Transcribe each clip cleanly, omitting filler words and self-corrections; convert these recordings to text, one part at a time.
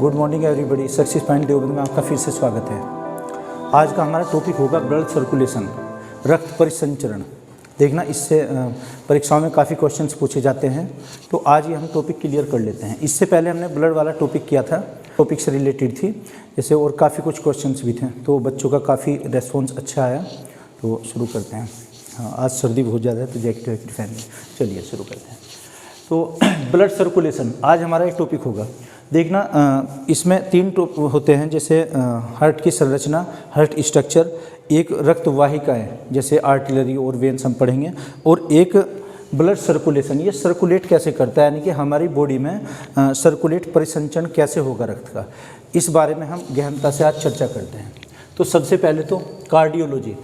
Good morning everybody. Success point Deoband में आपका फिर से स्वागत है। आज का हमारा टॉपिक होगा ब्लड सर्कुलेशन, रक्त परिसंचरण। देखना, इससे परीक्षाओं में काफ़ी क्वेश्चंस पूछे जाते हैं, तो आज ये हम टॉपिक क्लियर कर लेते हैं। इससे पहले हमने ब्लड वाला टॉपिक किया था, टॉपिक से रिलेटेड थी जैसे, और काफ़ी कुछ क्वेश्चंस भी थे, तो बच्चों का काफ़ी रेस्पॉन्स अच्छा आया। तो शुरू करते हैं। हाँ, आज सर्दी बहुत ज़्यादा है तो जैकेट वैकेट पहन लें। चलिए शुरू करते हैं। तो ब्लड सर्कुलेशन आज हमारा एक टॉपिक होगा। देखना, इसमें तीन होते हैं, जैसे हार्ट की संरचना, हार्ट स्ट्रक्चर, एक रक्त वाहिकाएँ जैसे आर्टिलरी और वेन्स हम पढ़ेंगे, और एक ब्लड सर्कुलेशन, ये सर्कुलेट कैसे करता है, यानी कि हमारी बॉडी में सर्कुलेट परिसंचरण कैसे होगा रक्त का, इस बारे में हम गहनता से आज चर्चा करते हैं। तो सबसे पहले तो कार्डियोलॉजी,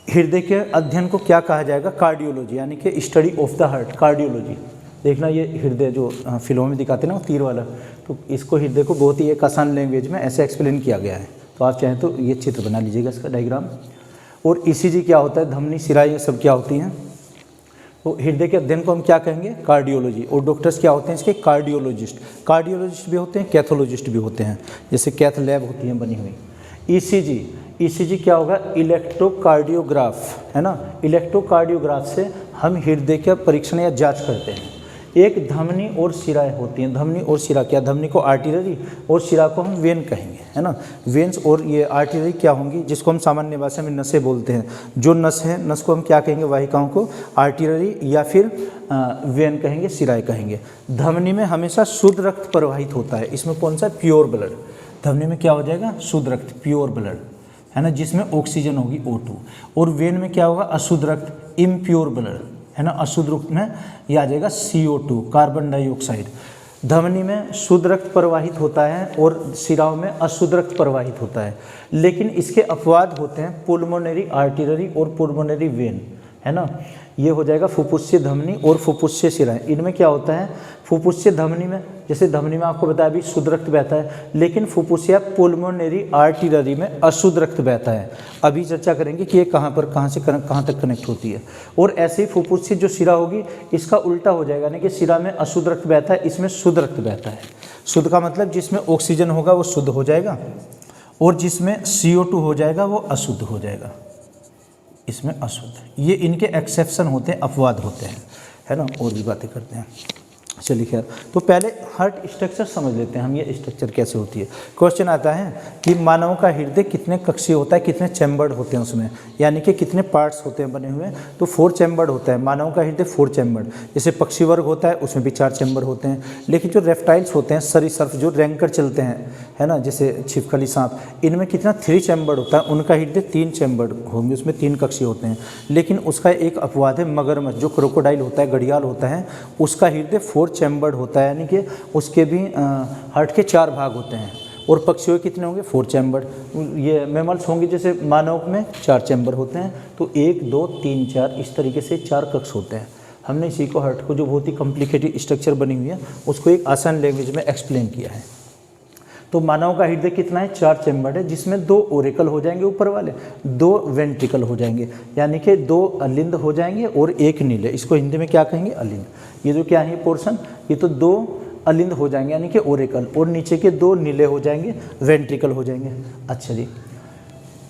हृदय के अध्ययन को क्या कहा जाएगा? कार्डियोलॉजी, यानी कि study of the heart, cardiology. देखना, ये हृदय जो फिल्मों में दिखाते हैं ना, वो तीर वाला, तो इसको हृदय को बहुत ही एक आसान लैंग्वेज में ऐसे एक्सप्लेन किया गया है। तो आप चाहें तो ये चित्र बना लीजिएगा, इसका डायग्राम। और ईसीजी क्या होता है, धमनी, सिरा, ये सब क्या होती हैं। तो हृदय के अध्ययन को हम क्या कहेंगे? कार्डियोलॉजी। और डॉक्टर्स क्या होते हैं इसके? कार्डियोलॉजिस्ट। कार्डियोलॉजिस्ट भी होते हैं, कैथोलॉजिस्ट भी होते हैं, जैसे कैथ लैब होती हैं बनी हुई। ईसीजी, ईसीजी क्या होगा? इलेक्ट्रोकार्डियोग्राफ, है ना। इलेक्ट्रोकार्डियोग्राफ से हम हृदय का परीक्षण या जांच करते हैं। एक धमनी और सिराएं होती हैं। धमनी और सिरा क्या? धमनी को आर्टिलरी और सिरा को हम वेन कहेंगे, है ना। वेन्स और ये आर्टिलरी क्या होंगी, जिसको हम सामान्य भाषा में नसें बोलते हैं। जो नस है, नस को हम क्या कहेंगे? वाहिकाओं को आर्टिलरी या फिर वेन कहेंगे, सिराएं कहेंगे। धमनी में हमेशा शुद्ध रक्त प्रवाहित होता है। इसमें कौन सा? Pure blood. धमनी में क्या हो जाएगा? शुद्ध रक्त, प्योर ब्लड, है ना, जिसमें ऑक्सीजन होगी O2। और वेन में क्या होगा? अशुद्ध रक्त, इम्प्योर ब्लड, है ना। अशुद्ध रक्त में यह आ जाएगा CO2, कार्बन डाइऑक्साइड। धमनी में शुद्ध रक्त प्रवाहित होता है और सिराओं में अशुद्ध रक्त प्रवाहित होता है, लेकिन इसके अपवाद होते हैं, पुल्मोनरी आर्टिलरी और पुल्मोनरी वेन, है ना। ये हो जाएगा फुफ्फुसीय धमनी और फुफ्फुसीय सिराएं। इनमें क्या होता है? फुफ्फुसीय धमनी में, जैसे धमनी में आपको बताया अभी शुद्ध रक्त बहता है, लेकिन फुफ्फुसीय पुल्मोनरी आर्टिलरी में अशुद्ध रक्त बहता है। अभी चर्चा करेंगे कि ये कहाँ से कहाँ तक कनेक्ट होती है। और ऐसे ही फुफ्फुसीय जो सिरा होगी, इसका उल्टा हो जाएगा, यानी कि सिरा में अशुद्ध रक्त बहता है, इसमें शुद्ध रक्त बहता है। शुद्ध का मतलब जिसमें ऑक्सीजन होगा वो शुद्ध हो जाएगा, और जिसमें CO2 हो जाएगा वो अशुद्ध हो जाएगा, इसमें अशुद्ध। ये इनके एक्सेप्शन होते हैं, अपवाद होते हैं, है ना। और भी बातें करते हैं। चलिए खैर, तो पहले हार्ट स्ट्रक्चर समझ लेते हैं हम, ये स्ट्रक्चर कैसे होती है। क्वेश्चन आता है कि मानव का हृदय कितने कक्षीय होता है, कितने चैम्बर्ड होते हैं उसमें, यानी कि कितने पार्ट्स होते हैं बने हुए। तो 4 चैम्बर्ड होता है मानव का हृदय, 4 चैम्बर्ड। जैसे पक्षी वर्ग होता है, उसमें भी 4 चैम्बर होते हैं। लेकिन जो रेप्टाइल्स होते हैं, सरीसृप जो रैंकर चलते हैं, है ना, जैसे छिपकली, सांप, इनमें कितना 3 चैम्बर्ड होता है। उनका हृदय 3 चैम्बर्ड होंगे, उसमें 3 कक्षीय होते हैं। लेकिन उसका एक अपवाद है, मगरमच्छ जो क्रोकोडाइल होता है, घड़ियाल होता है, उसका हृदय 4 चैम्बर्ड होता है, यानी कि उसके भी हार्ट के 4 भाग होते हैं। और पक्षियों के कितने होंगे? 4 चैम्बर। ये मैमल्स होंगे, जैसे मानव में 4 चैम्बर होते हैं, तो 1 2 3 4 इस तरीके से 4 कक्ष होते हैं। हमने इसी को, हार्ट को जो बहुत ही कॉम्प्लिकेटेड स्ट्रक्चर बनी हुई है, उसको एक आसान लैंग्वेज में एक्सप्लेन किया है। तो मानव का हृदय कितना है? 4 चैम्बर है, जिसमें 2 ओरेकल हो जाएंगे ऊपर वाले, 2 वेंट्रिकल हो जाएंगे, यानी कि 2 अलिंद हो जाएंगे और 1 नीले। इसको हिंदी में क्या कहेंगे? अलिंद। ये जो क्या है पोर्शन, ये तो 2 अलिंद हो जाएंगे, यानी कि ओरेकल, और नीचे के 2 नीले हो जाएंगे, वेंट्रिकल हो जाएंगे। अच्छा जी,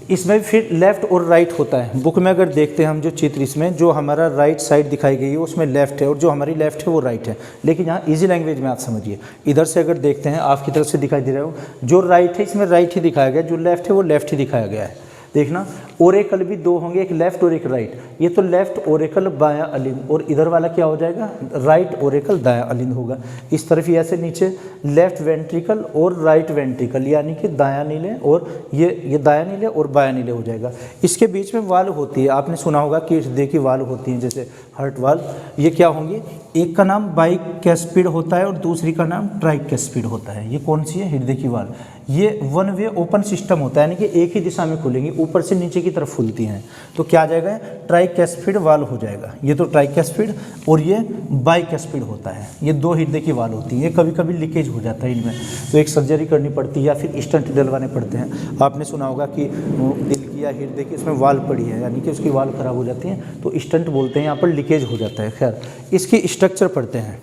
इसमें फिर लेफ्ट और राइट होता है। बुक में अगर देखते हैं हम जो चित्र, इसमें जो हमारा राइट साइड दिखाई गई है उसमें लेफ्ट है, और जो हमारी लेफ्ट है वो राइट है। लेकिन यहाँ इजी लैंग्वेज में आप समझिए, इधर से अगर देखते हैं, आपकी तरफ से दिखाई दे रहा हो, जो राइट है इसमें राइट ही दिखाया गया, जो लेफ्ट है वो लेफ्ट ही दिखाया गया है। देखना, ओरेकल भी 2 होंगे, एक लेफ्ट और एक राइट। ये तो लेफ्ट ओरेकल बायां अलिंद, और इधर वाला क्या हो जाएगा? राइट ओरेकल दायां अलिंद होगा। इस तरफ ऐसे नीचे लेफ्ट वेंट्रिकल और राइट वेंट्रिकल, यानी कि दायां नीले, और ये दायां नीले और बायां नीले हो जाएगा। इसके बीच में वाल्व होती है, आपने सुना होगा कि हृदय की वाल्व होती हैं, जैसे हार्ट वाल्व। ये क्या होंगी? एक का नाम बाइकैस्पिड होता है और दूसरी का नाम ट्राइकैस्पिड होता है। ये कौन सी है? हृदय की वाल्व। ये 1 वे ओपन सिस्टम होता है, यानी कि एक ही दिशा में खुलेंगी, ऊपर से नीचे की तरफ खुलती हैं। तो क्या आ जाएगा? ट्राइकैस्पिड वाल्व हो जाएगा। ये तो ट्राइकैस्पिड, और ये बाइकैस्पिड होता है। ये 2 हृदय की वाल्व होती हैं। ये कभी कभी लीकेज हो जाता है इनमें, तो एक सर्जरी करनी पड़ती है या फिर स्टंट डलवाने पड़ते हैं। आपने सुना होगा कि दिल की या हृदय की इसमें वाल्व पड़ी है, यानी कि उसकी वाल्व खराब हो जाती हैं, तो स्टंट बोलते हैं, यहाँ पर लीकेज हो जाता है। खैर, इसकी स्ट्रक्चर पढ़ते हैं।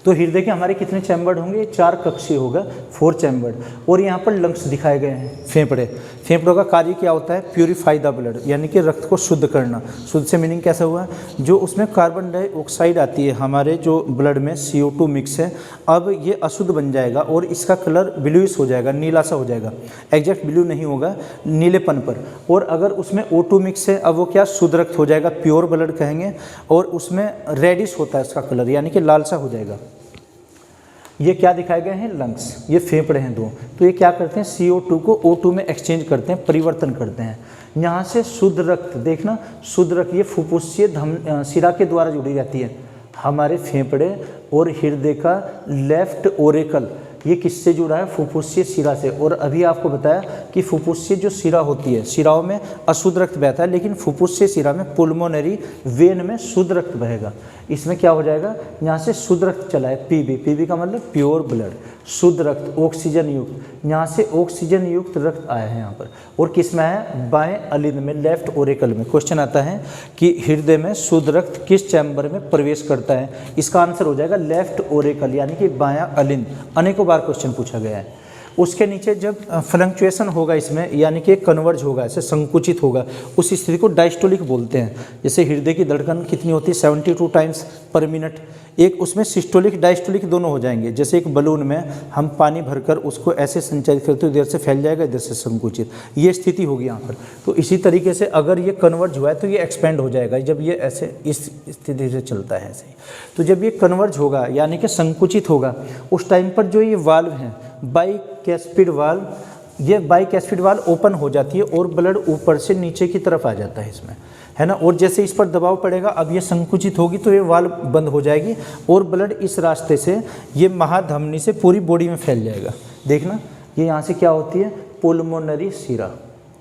तो हृदय के हमारे कितने चैम्बर्ड होंगे, 4 कक्षीय होगा, 4 चैम्बर्ड। और यहाँ पर लंग्स दिखाए गए हैं, फेफड़े। फेफड़ों का कार्य क्या होता है, प्यूरिफाई द ब्लड, यानी कि रक्त को शुद्ध करना। शुद्ध से मीनिंग कैसा हुआ, जो उसमें कार्बन डाइऑक्साइड आती है हमारे जो ब्लड में CO2 मिक्स है, अब ये अशुद्ध बन जाएगा और इसका कलर ब्लूइश हो जाएगा, नीला सा हो जाएगा, एग्जैक्ट ब्लू नहीं होगा, नीलेपन पर। और अगर उसमें O2 मिक्स है, अब वो क्या शुद्ध रक्त हो जाएगा, प्योर ब्लड कहेंगे, और उसमें रेडिश होता है उसका कलर, यानी कि लाल सा हो जाएगा। ये क्या दिखाए गए हैं, लंग्स, ये फेफड़े हैं 2। तो ये क्या करते हैं, CO2 को O2 में एक्सचेंज करते हैं, परिवर्तन करते हैं। यहाँ से शुद्ध रक्त, देखना शुद्ध रक्त ये फुफ्फुसीय शिरा के द्वारा जुड़ी रहती है। हमारे फेफड़े और हृदय का लेफ्ट ओरेकल ये किससे जुड़ा है, फुफ्फुसीय शिरा से। और अभी आपको बताया कि फुफ्फुसीय जो शिरा होती है, शिराओं में अशुद्ध रक्त बहता है, लेकिन फुफ्फुसीय शिरा में पुल्मोनरी वेन में शुद्ध रक्त बहेगा। इसमें क्या हो जाएगा, यहाँ से शुद्ध रक्त चला है, पीबी का मतलब प्योर ब्लड, शुद्ध रक्त, ऑक्सीजन युक्त। यहाँ से ऑक्सीजन युक्त रक्त आया है यहाँ पर, और किस में है, बाएं अलिंद में, लेफ्ट ओरेकल में। क्वेश्चन आता है कि हृदय में शुद्ध रक्त किस चैम्बर में प्रवेश करता है, इसका आंसर हो जाएगा लेफ्ट ओरेकल, यानी कि बायां अलिंद। अनेकों बार क्वेश्चन पूछा गया है। उसके नीचे जब फ्लक्चुएशन होगा इसमें, यानी कि कन्वर्ज होगा, ऐसे संकुचित होगा, उस स्थिति को डायस्टोलिक बोलते हैं। जैसे हृदय की धड़कन कितनी होती है, 72 टाइम्स पर मिनट। एक उसमें सिस्टोलिक डायस्टोलिक दोनों हो जाएंगे। जैसे एक बलून में हम पानी भरकर उसको ऐसे संचालित करते हैं, इधर से फैल जाएगा, इधर से संकुचित, ये स्थिति होगी यहाँ पर। तो इसी तरीके से अगर ये कन्वर्ज हुआ है तो ये एक्सपेंड हो जाएगा, जब ये ऐसे इस स्थिति से चलता है ऐसे ही। तो जब ये कन्वर्ज होगा यानी कि संकुचित होगा, उस टाइम पर जो ये वाल्व हैं, बाइकैस्पिड वाल्व, ये बाइकैस्पिड वाल्व ओपन हो जाती है और ब्लड ऊपर से नीचे की तरफ आ जाता है इसमें, है ना। और जैसे इस पर दबाव पड़ेगा, अब ये संकुचित होगी तो ये वाल्व बंद हो जाएगी और ब्लड इस रास्ते से ये महाधमनी से पूरी बॉडी में फैल जाएगा। देखना ये यहाँ से क्या होती है, पुल्मोनरी शिरा,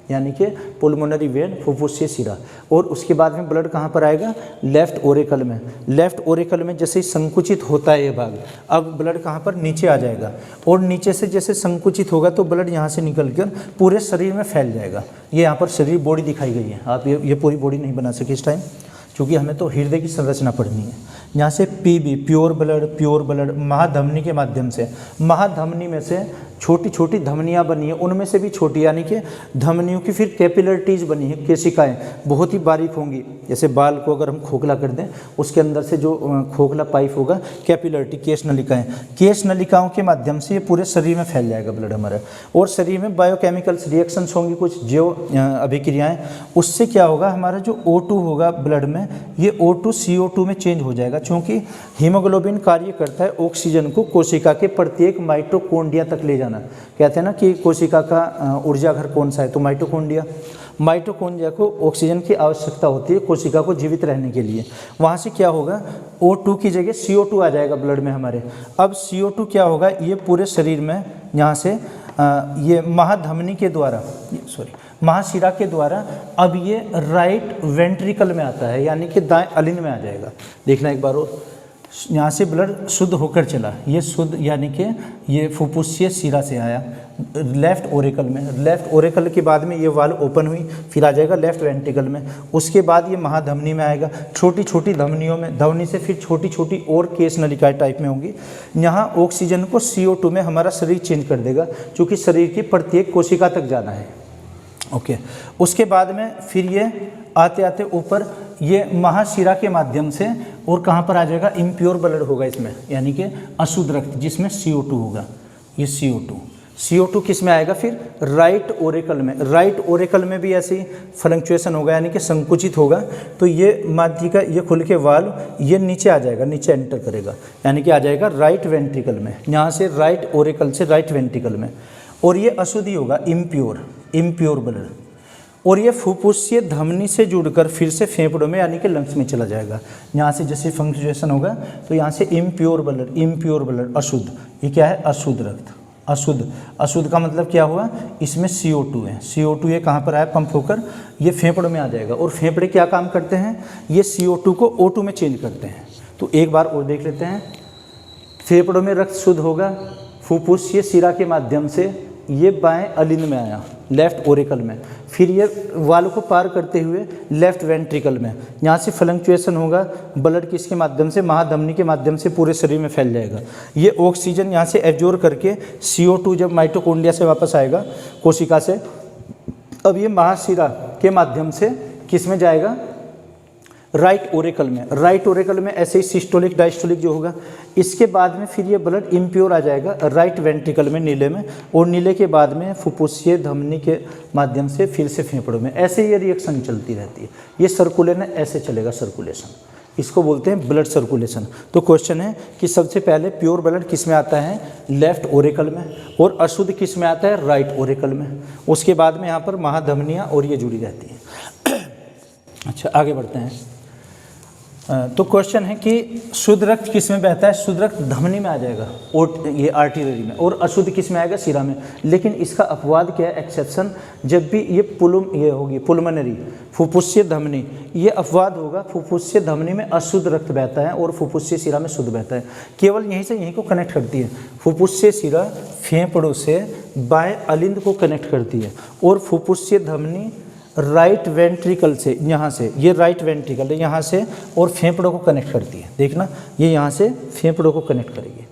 यानी कि पुल्मोनरी वेन, फुफ्फुसीय शिरा। और उसके बाद में ब्लड कहाँ पर आएगा, लेफ्ट ओरेकल में। लेफ्ट ओरेकल में जैसे ही संकुचित होता है ये भाग, अब ब्लड कहाँ पर, नीचे आ जाएगा, और नीचे से जैसे संकुचित होगा तो ब्लड यहाँ से निकलकर पूरे शरीर में फैल जाएगा। ये यहाँ पर शरीर बॉडी दिखाई गई है, आप ये पूरी बॉडी नहीं बना सके इस टाइम, क्योंकि हमें तो हृदय की संरचना पढ़नी है। यहाँ से पीबी, प्योर ब्लड महाधमनी के माध्यम से, महाधमनी में से छोटी छोटी धमनियाँ बनी है, उनमें से भी छोटी, यानी कि धमनियों की फिर कैपिलरिटीज बनी है, केशिकाएँ बहुत ही बारीक होंगी। जैसे बाल को अगर हम खोखला कर दें, उसके अंदर से जो खोखला पाइप होगा, कैपिलरिटी, केश नलिकाएँ, केश नलिकाओं के माध्यम से ये पूरे शरीर में फैल जाएगा ब्लड हमारा। और शरीर में बायोकेमिकल्स रिएक्शंस होंगी, कुछ जो अभिक्रियाएँ, उससे क्या होगा, हमारा जो O2 होगा ब्लड में, ये O2 CO2 में चेंज हो जाएगा। क्योंकि हीमोग्लोबिन कार्य करता है ऑक्सीजन को कोशिका के प्रत्येक माइटोकॉन्ड्रिया तक ले जाना। कहते हैं ना कि कोशिका का ऊर्जा घर कौन सा है, तो माइटोकॉन्ड्रिया। माइटोकॉन्ड्रिया को ऑक्सीजन की आवश्यकता होती है कोशिका को जीवित रहने के लिए। वहाँ से क्या होगा, O2 की जगह CO2 आ जाएगा ब्लड में हमारे। अब CO2 क्या होगा, ये पूरे शरीर में यहाँ से ये महाधमनी के द्वारा, महाशिरा के द्वारा अब ये राइट वेंट्रिकल में आता है, यानी कि दाएं अलिंद में आ जाएगा। देखना एक बार और, यहाँ से ब्लड शुद्ध होकर चला, ये शुद्ध यानी कि ये फुफ्फुसीय शिरा से आया लेफ्ट ओरेकल में। लेफ्ट ओरेकल के बाद में ये वाल्व ओपन हुई, फिर आ जाएगा लेफ्ट वेंट्रिकल में। उसके बाद ये महाधमनी में आएगा, छोटी छोटी धमनियों में, धमनी से फिर छोटी छोटी और केश नलिकाएं टाइप में होंगी। यहाँ ऑक्सीजन को CO2 में हमारा शरीर चेंज कर देगा, चूँकि शरीर की प्रत्येक कोशिका तक जाना है। ओके, उसके बाद में फिर ये आते आते ऊपर ये महाशिरा के माध्यम से और कहाँ पर आ जाएगा, इम्प्योर ब्लड होगा इसमें, यानी कि अशुद्ध रक्त, जिसमें CO2 होगा। ये CO2 किस में आएगा, फिर राइट ओरेकल में। राइट ओरेकल में भी ऐसे ही फ्लक्चुएशन होगा, यानी कि संकुचित होगा, तो ये माध्यिका ये खुल के वाल्व ये नीचे आ जाएगा, नीचे एंटर करेगा, यानी कि आ जाएगा राइट वेंट्रिकल में। यहाँ से राइट ओरेकल से राइट वेंट्रिकल में, और ये अशुद्धि होगा, इम्प्योर ब्लड। और ये फुफ्फुसीय धमनी से जुड़कर फिर से फेफड़ों में यानी कि लंग्स में चला जाएगा। यहाँ से जैसे फंक्चुएशन होगा तो यहाँ से इम्प्योर ब्लड, अशुद्ध, ये क्या है, अशुद्ध रक्त, अशुद्ध का मतलब क्या हुआ, इसमें CO2 है, CO2 ये कहाँ पर आया, पंप होकर ये फेफड़ों में आ जाएगा। और फेफड़े क्या काम करते हैं, ये CO2 को O2 में चेंज करते हैं। तो एक बार और देख लेते हैं, फेफड़ों में रक्त शुद्ध होगा, फुफ्फुसीय शिरा के माध्यम से ये बाएं अलिंद में आया, लेफ्ट ओरिकल में, फिर ये वाल को पार करते हुए लेफ्ट वेंट्रिकल में, यहाँ से फ्लक्चुएशन होगा ब्लड किसके माध्यम से, महाधमनी के माध्यम से पूरे शरीर में फैल जाएगा। ये ऑक्सीजन यहाँ से एब्जॉर्ब करके CO2 जब माइटोकॉन्ड्रिया से वापस आएगा कोशिका से, अब ये महाशिरा के माध्यम से किस में जाएगा, राइट ओरिकल में। राइट ओरिकल में ऐसे ही सिस्टोलिक डायस्टोलिक जो होगा, इसके बाद में फिर ये ब्लड इम्प्योर आ जाएगा राइट वेंट्रिकल में, नीले में, और नीले के बाद में फुफ्फुसीय धमनी के माध्यम से फिर से फेफड़ों में। ऐसे ये रिएक्शन चलती रहती है। ये सर्कुलेशन ऐसे चलेगा, सर्कुलेशन, इसको बोलते हैं ब्लड सर्कुलेशन। तो क्वेश्चन है कि सबसे पहले प्योर ब्लड किस में आता है, लेफ्ट ओरिकल में, और अशुद्ध किस में आता है, राइट ओरिकल में। उसके बाद में यहाँ पर महाधमनियाँ और ये जुड़ी रहती है। अच्छा, आगे बढ़ते हैं। तो क्वेश्चन है कि शुद्ध रक्त किस में बहता है, शुद्ध रक्त धमनी में आ जाएगा और ये आर्टरी में, और अशुद्ध किस में आएगा, शिरा में। लेकिन इसका अपवाद क्या है, एक्सेप्शन, जब भी ये होगी पुलमनरी फुफ्फुसीय धमनी, ये अपवाद होगा, फुफ्फुसीय धमनी में अशुद्ध रक्त बहता है और फुफ्फुसीय शिरा में शुद्ध बहता है। केवल यहीं से यहीं को कनेक्ट करती है। फुफ्फुसीय शिरा फेफड़ों से बाएं अलिंद को कनेक्ट करती है, और फुफ्फुसीय धमनी राइट वेंट्रिकल से, यहाँ से, ये राइट वेंट्रिकल है, यहाँ से और फेफड़ों को कनेक्ट करती है। देखना, ये यहाँ से फेफड़ों को कनेक्ट करेगी।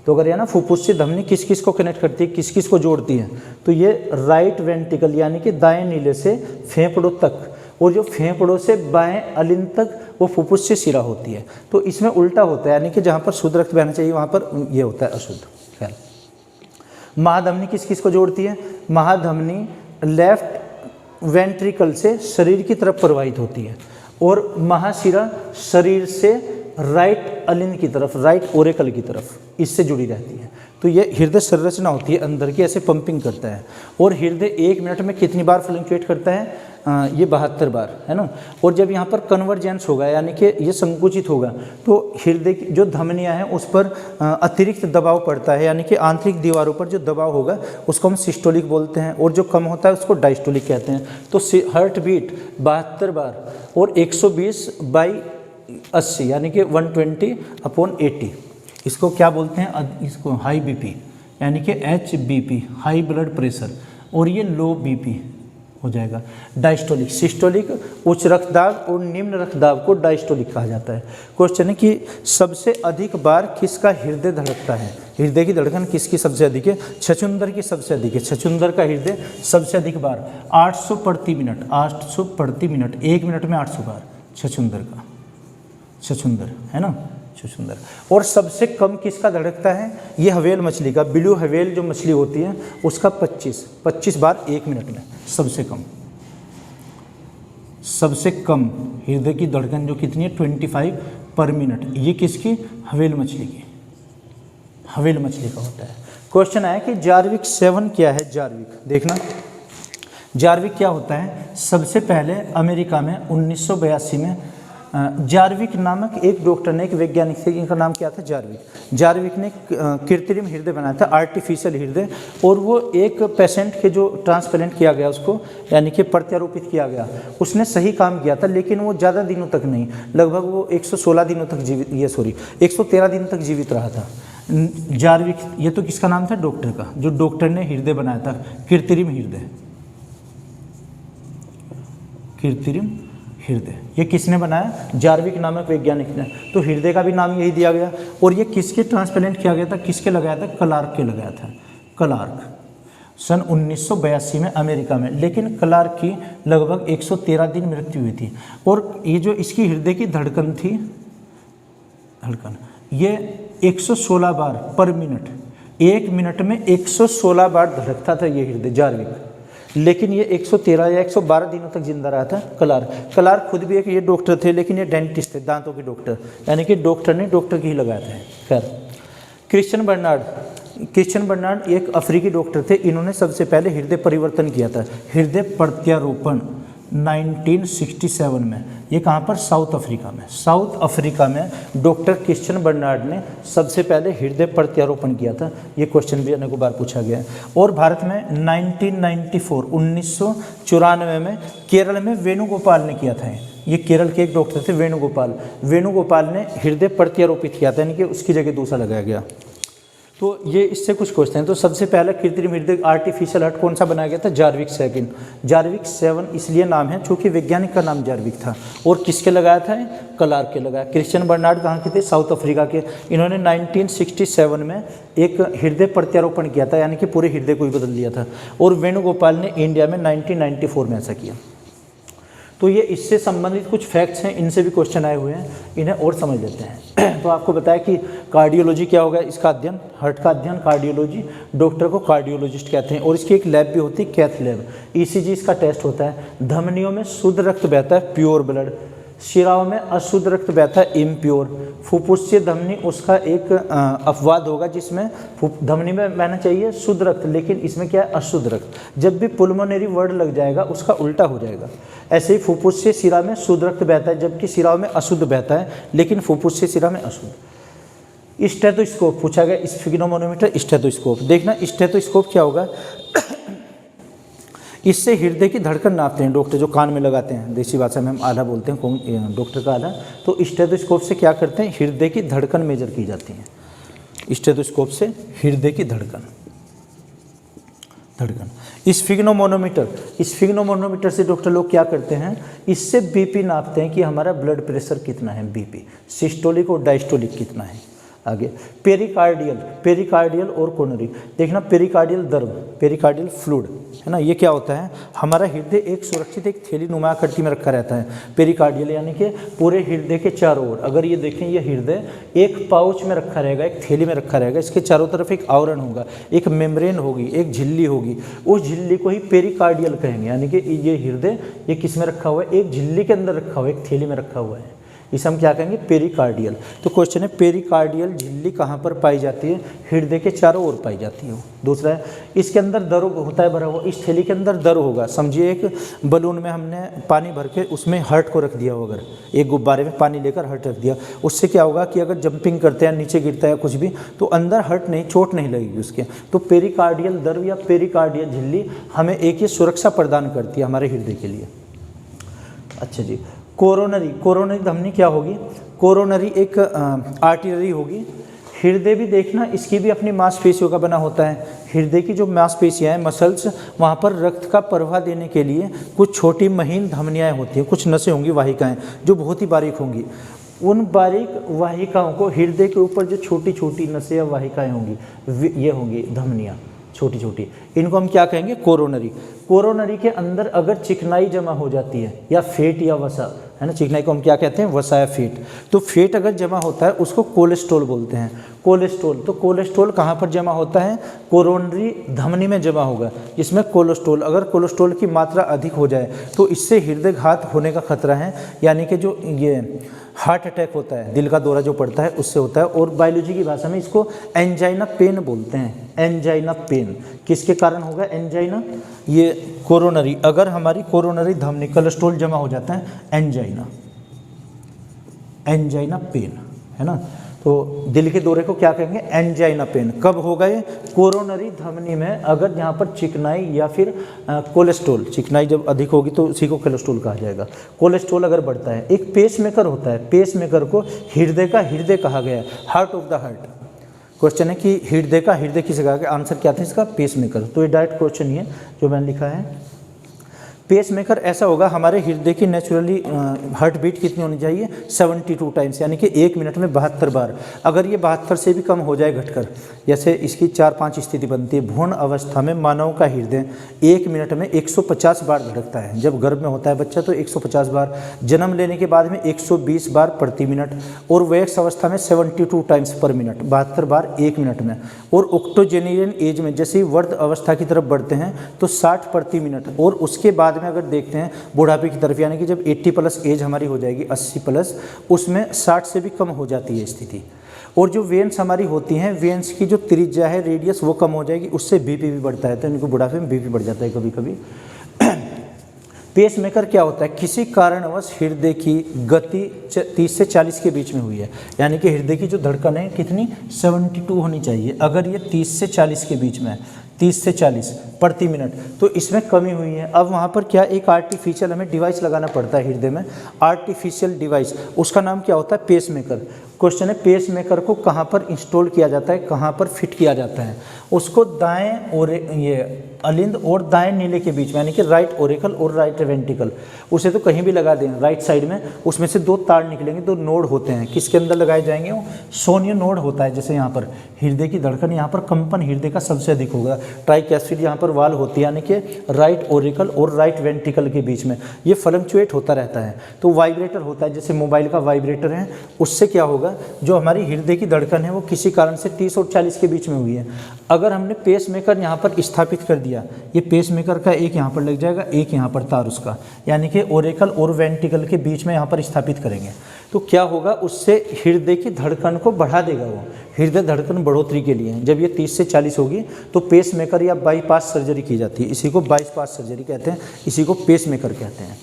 तो अगर ये ना फुफ्फुसीय धमनी किस किस को कनेक्ट करती है, किस किस को जोड़ती है, तो ये राइट वेंट्रिकल यानी कि दाएं नीले से फेफड़ों तक, और जो फेफड़ों से बाएं अलिंद तक वो फुफ्फुसीय शिरा होती है। तो इसमें उल्टा होता है, यानी कि जहाँ पर शुद्ध रक्त बहना चाहिए वहाँ पर ये होता है अशुद्ध। खैर, महाधमनी किस किस को जोड़ती है, महाधमनी लेफ्ट वेंट्रिकल से शरीर की तरफ प्रवाहित होती है, और महाशिरा शरीर से राइट अलिंद की तरफ, राइट ओरिकल की तरफ, इससे जुड़ी रहती है। तो ये हृदय संरचना होती है अंदर की, ऐसे पंपिंग करता है। और हृदय 1 मिनट में कितनी बार फ्लक्चुएट करता है, ये 72 बार, है ना। और जब यहाँ पर कन्वर्जेंस होगा, यानी कि ये संकुचित होगा, तो हृदय की जो धमनियाँ हैं उस पर अतिरिक्त दबाव पड़ता है, यानी कि आंतरिक दीवारों पर जो दबाव होगा उसको हम सिस्टोलिक बोलते हैं, और जो कम होता है उसको डायस्टोलिक कहते हैं। तो हार्ट बीट 72 बार और 120/80 यानी कि 120/80, इसको क्या बोलते हैं, इसको हाई बीपी यानी कि HBP, हाई ब्लड प्रेशर, और ये लो बीपी हो जाएगा। डायस्टोलिक, सिस्टोलिक उच्च रक्तदाब और निम्न रक्तदाब को डायस्टोलिक कहा जाता है। क्वेश्चन है कि सबसे अधिक बार किसका हृदय धड़कता है, हृदय की धड़कन किसकी सबसे अधिक है, छछूंदर की सबसे अधिक है। छछूंदर का हृदय सबसे अधिक बार 800 प्रति मिनट, 800 प्रति मिनट, 1 मिनट में 800 बार छछूंदर का, छछूंदर है ना, छछूंदर। और सबसे कम किसका धड़कता है, ये हवेल मछली का, ब्लू हवेल जो मछली होती है उसका 25 बार 1 मिनट में, सबसे कम। सबसे कम हृदय की धड़कन जो कितनी है, 25 पर मिनट, ये किसकी, हवेल मछली की, हवेल मछली का होता है। क्वेश्चन आया कि जार्विक 7 क्या है, जार्विक, देखना जार्विक क्या होता है। सबसे पहले अमेरिका में 1982 में जार्विक नामक एक डॉक्टर ने, एक वैज्ञानिक थे, इनका नाम क्या था, जार्विक। जार्विक ने कृत्रिम हृदय बनाया था, आर्टिफिशियल हृदय, और वो एक पेशेंट के जो ट्रांसप्लांट किया गया उसको, यानी कि प्रत्यारोपित किया गया, उसने सही काम किया था, लेकिन वो ज़्यादा दिनों तक नहीं, लगभग वो 116 दिनों तक जीवित, 113 दिन तक जीवित रहा था जार्विक। ये तो किसका नाम था, डॉक्टर का, जो डॉक्टर ने हृदय बनाया था, कृत्रिम हृदय, कृत्रिम हृदय, ये किसने बनाया, जार्विक नामक वैज्ञानिक ने। तो हृदय का भी नाम यही दिया गया। और ये किसके ट्रांसप्लांट किया गया था, किसके लगाया था, क्लार्क के लगाया था, क्लार्क, सन 1982 में अमेरिका में। लेकिन क्लार्क की लगभग 113 दिन मृत्यु हुई थी। और ये जो इसकी हृदय की धड़कन थी, धड़कन, ये 116 बार पर मिनट, 1 मिनट में 116 बार धड़कता था ये हृदय, जार्विक। लेकिन ये 113 या 112 दिनों तक जिंदा रहा था क्लार्क। क्लार्क खुद भी एक ये डॉक्टर थे, लेकिन ये डेंटिस्ट थे, दांतों के डॉक्टर, यानी कि डॉक्टर ने डॉक्टर की ही लगाया था। खैर, क्रिश्चियन बर्नार्ड एक अफ्रीकी डॉक्टर थे। इन्होंने सबसे पहले हृदय परिवर्तन किया था, हृदय प्रत्यारोपण 1967 में। ये कहाँ पर, साउथ अफ्रीका में। साउथ अफ्रीका में डॉक्टर क्रिश्चियन बर्नार्ड ने सबसे पहले हृदय प्रत्यारोपण किया था। ये क्वेश्चन भी अनेकों बार पूछा गया है। और भारत में 1994 में केरल में वेणुगोपाल ने किया था। ये केरल के एक डॉक्टर थे, वेणुगोपाल ने हृदय प्रत्यारोपित किया था, यानी कि उसकी जगह दूसरा लगाया गया। तो ये इससे कुछ क्वेश्चन हैं। तो सबसे पहला कृत्रिम हृदय आर्टिफिशियल हार्ट कौन सा बनाया गया था? जार्विक 7। जार्विक 7 इसलिए नाम है क्योंकि वैज्ञानिक का नाम जार्विक था। और किसके लगाया था? क्लार्क के लगाया। क्रिश्चियन बर्नार्ड कहाँ के थे? साउथ अफ्रीका के। इन्होंने 1967 में एक हृदय प्रत्यारोपण किया था, यानी कि पूरे हृदय को ही बदल दिया था। और वेणुगोपाल ने इंडिया में 1994 में ऐसा किया। तो ये इससे संबंधित कुछ फैक्ट्स हैं, इनसे भी क्वेश्चन आए हुए हैं, इन्हें और समझ लेते हैं। तो आपको बताया कि कार्डियोलॉजी क्या होगा? इसका अध्ययन, हार्ट का अध्ययन कार्डियोलॉजी, डॉक्टर को कार्डियोलॉजिस्ट कहते हैं। और इसकी एक लैब भी होती है, कैथ लैब। ईसीजी इसका टेस्ट होता है। धमनियों में शुद्ध रक्त बहता है, प्योर ब्लड। शिराओं में अशुद्ध रक्त बहता है, इम्प्योर। फुफ्फुसीय धमनी उसका एक अपवाद होगा, जिसमें धमनी में बहना चाहिए शुद्ध रक्त, लेकिन इसमें क्या है? अशुद्ध रक्त। जब भी पुल्मोनरी वर्ड लग जाएगा उसका उल्टा हो जाएगा। ऐसे ही फुफ्फुसीय शिरा में शुद्ध रक्त बहता है, जबकि शिराओं में अशुद्ध बहता है, लेकिन फुफ्फुसीय शिरा में अशुद्ध। स्टेथोस्कोप पूछा गया, स्फिग्नोमोनोमीटर, स्टेथोस्कोप। देखना स्टेथोस्कोप क्या होगा? इससे हृदय की धड़कन नापते हैं डॉक्टर, जो कान में लगाते हैं, देसी भाषा में हम आला बोलते हैं, डॉक्टर का आला। तो स्टेथोस्कोप से क्या करते हैं? हृदय की धड़कन मेजर की जाती है। स्टेथोस्कोप से हृदय की धड़कन। स्फिग्नोमोनोमीटर से डॉक्टर लोग क्या करते हैं? इससे बीपी नापते हैं कि हमारा ब्लड प्रेशर कितना है, बीपी, सिस्टोलिक और डायस्टोलिक कितना है। आगे पेरिकार्डियल और कोरोनरी। देखना पेरिकार्डियल द्रव, पेरिकार्डियल फ्लूइड है ना, ये क्या होता है? हमारा हृदय एक सुरक्षित एक थैली नुमा आकृति में रखा रहता है। पेरिकार्डियल यानी कि पूरे हृदय के चारों ओर, अगर ये देखें ये हृदय एक पाउच में रखा रहेगा, एक थैली में रखा रहेगा। इसके चारों तरफ एक आवरण होगा, एक मेम्ब्रेन होगी, एक झिल्ली होगी। उस झिल्ली को ही पेरिकार्डियल कहेंगे। यानी कि ये हृदय ये किस में रखा हुआ है? एक झिल्ली के अंदर रखा हुआ है, एक थैली में रखा हुआ है। इसे हम क्या कहेंगे? पेरिकार्डियल। तो क्वेश्चन है पेरिकार्डियल झिल्ली कहाँ पर पाई जाती है? हृदय के चारों ओर पाई जाती है। दूसरा है इसके अंदर दरो होता है भरा हुआ, इस थैली के अंदर दरो होगा। समझिए एक बलून में हमने पानी भर के उसमें हार्ट को रख दिया हो, अगर एक गुब्बारे में पानी लेकर हार्ट रख दिया, उससे क्या होगा कि अगर जंपिंग करते हैं, नीचे गिरता है कुछ भी, तो अंदर हार्ट नहीं, चोट नहीं लगेगी उसके। तो पेरिकार्डियल दर्व या पेरिकार्डियल झिल्ली हमें एक ये सुरक्षा प्रदान करती है हमारे हृदय के लिए। अच्छा जी, कोरोनरी धमनी क्या होगी? कोरोनरी एक आर्टरी होगी। हृदय भी देखना, इसकी भी अपनी मांसपेशियों का बना होता है। हृदय की जो मांसपेशियाँ हैं, मसल्स, वहाँ पर रक्त का प्रवाह देने के लिए कुछ छोटी महीन धमनियाँ होती हैं, कुछ नसें होंगी, वाहिकाएँ, जो बहुत ही बारीक होंगी। उन बारीक वाहिकाओं को, हृदय के ऊपर जो छोटी छोटी नसें या वाहिकाएँ होंगी, ये होंगी धमनियाँ छोटी छोटी, इनको हम क्या कहेंगे? कोरोनरी। कोरोनरी के अंदर अगर चिकनाई जमा हो जाती है, या फेट या वसा, है ना, चिकनाई को हम क्या कहते हैं? वसा या फेट। तो फेट अगर जमा होता है उसको कोलेस्ट्रॉल बोलते हैं। कोलेस्ट्रॉल, तो कोलेस्ट्रॉल कहाँ पर जमा होता है? कोरोनरी धमनी में जमा होगा, जिसमें कोलेस्ट्रॉल, अगर कोलेस्ट्रॉल की मात्रा अधिक हो जाए तो इससे हृदयघात होने का खतरा है। यानी कि जो ये हार्ट अटैक होता है, दिल का दौरा जो पड़ता है, उससे होता है। और बायोलॉजी की भाषा में इसको एंजाइना पेन बोलते हैं। एंजाइना पेन किसके कारण होगा? एंजाइना, ये कोरोनरी, अगर हमारी कोरोनरी धमनी कोलेस्ट्रॉल जमा हो जाता है, एंजाइना पेन, है ना। तो दिल के दौरे को क्या कहेंगे? Angina pain. कब होगा ये? कोरोनरी धमनी में अगर जहाँ पर चिकनाई या फिर कोलेस्ट्रॉल, चिकनाई जब अधिक होगी तो उसी को कोलेस्ट्रॉल कहा जाएगा। कोलेस्ट्रॉल अगर बढ़ता है, एक पेसमेकर होता है, पेसमेकर को हृदय का हृदय कहा गया है, heart of the heart. Question है कि हृदय का हृदय किसे कहा गया? आंसर क्या था इसका? पेसमेकर। तो ये डायरेक्ट क्वेश्चन ही है जो मैंने लिखा है। पेसमेकर ऐसा होगा, हमारे हृदय की नेचुरली हार्ट बीट कितनी होनी चाहिए? 72 टाइम्स, यानी कि 1 मिनट में 72 बार। अगर ये 72 से भी कम हो जाए घटकर, जैसे इसकी 4-5 स्थिति बनती है। भ्रूण अवस्था में मानव का हृदय 1 मिनट में 150 बार धड़कता है। जब गर्भ में होता है बच्चा तो 150 बार, जन्म लेने के बाद में 120 बार प्रति मिनट, और वयस्क अवस्था में 72 टाइम्स पर मिनट, 72 बार 1 मिनट में। और ऑक्टोजेनियन एज में जैसे ही वर्ध अवस्था की तरफ बढ़ते हैं तो 60 प्रति मिनट। और उसके बाद में अगर देखते हैं बुढ़ापे की तरफ, यानी कि जब 80 प्लस एज हमारी हो जाएगी, 80 प्लस, उसमें 60 से भी कम हो जाती है स्थिति। और जो वेन्स हमारी होती हैं, वेन्स की जो त्रिज्या है, रेडियस, वो कम हो जाएगी, उससे बीपी भी बढ़ता है। तो इनको बुढ़ापे में बीपी बढ़ जाता है कभी कभी। पेसमेकर क्या होता है? किसी कारणवश हृदय की गति 30 से 40 के बीच में हुई है, यानी कि हृदय की जो धड़कन है कितनी? 72 होनी चाहिए। अगर ये 30 से 40 के बीच में है, 30 से 40 प्रति मिनट, तो इसमें कमी हुई है। अब वहाँ पर क्या, एक आर्टिफिशियल हमें डिवाइस लगाना पड़ता है हृदय में, आर्टिफिशियल डिवाइस, उसका नाम क्या होता है? पेसमेकर। क्वेश्चन है पेस मेकर को कहाँ पर इंस्टॉल किया जाता है, कहाँ पर फिट किया जाता है। उसको दाएं और ये अलिंद और दाएं नीले के बीच में, यानी कि राइट ओरिकल और राइट वेंट्रिकल, उसे तो कहीं भी लगा दें राइट साइड में, उसमें से 2 तार निकलेंगे, 2 नोड होते हैं। किसके अंदर लगाए जाएंगे? वो सोनिय नोड होता है। जैसे यहाँ पर हृदय की धड़कन, यहाँ पर कंपन हृदय का सबसे अधिक होगा। ट्राइकैस्पिड यहाँ पर वाल होती है, यानी कि राइट ओरिकल और राइट वेंट्रिकल के बीच में ये फ्लक्चुएट होता रहता है। तो वाइब्रेटर होता है, जैसे मोबाइल का वाइब्रेटर है, उससे क्या होगा, जो हमारी हृदय की धड़कन है वो किसी कारण से 30 और 40 के बीच में हुई है। अगर हमने पेस मेकर यहाँ पर स्थापित कर दिया, ये पेस मेकर का एक यहाँ पर लग जाएगा, एक यहाँ पर तार उसका, यानी कि ओरिकल और वेंट्रिकल के बीच में यहाँ पर स्थापित करेंगे, तो क्या होगा, उससे हृदय की धड़कन को बढ़ा देगा। वो हृदय धड़कन बढ़ोतरी के लिए जब ये 30 से 40 होगी तो पेस मेकर या बाईपास सर्जरी की जाती है। इसी को बाईपास सर्जरी कहते हैं, इसी को पेस मेकर कहते हैं।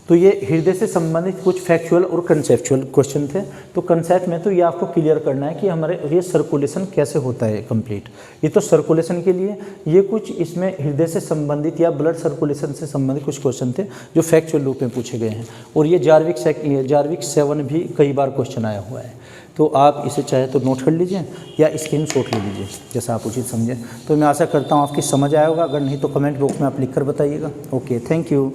तो ये हृदय से संबंधित कुछ फैक्चुअल और कंसेप्चुअल क्वेश्चन थे। तो कंसेप्ट में तो ये आपको क्लियर करना है कि हमारे ये सर्कुलेशन कैसे होता है कंप्लीट। ये तो सर्कुलेशन के लिए, ये कुछ इसमें हृदय से संबंधित या ब्लड सर्कुलेशन से संबंधित कुछ क्वेश्चन थे जो फैक्चुअल रूप में पूछे गए हैं। और ये जार्विक 7 भी कई बार क्वेश्चन आया हुआ है। तो आप इसे चाहे तो नोट कर लीजिए या स्क्रीनशॉट ले लीजिए, जैसा आप उचित समझें। तो मैं आशा करता हूँ आपकी समझ आया होगा, अगर नहीं तो कमेंट बॉक्स में आप लिख कर बताइएगा। Okay, thank you.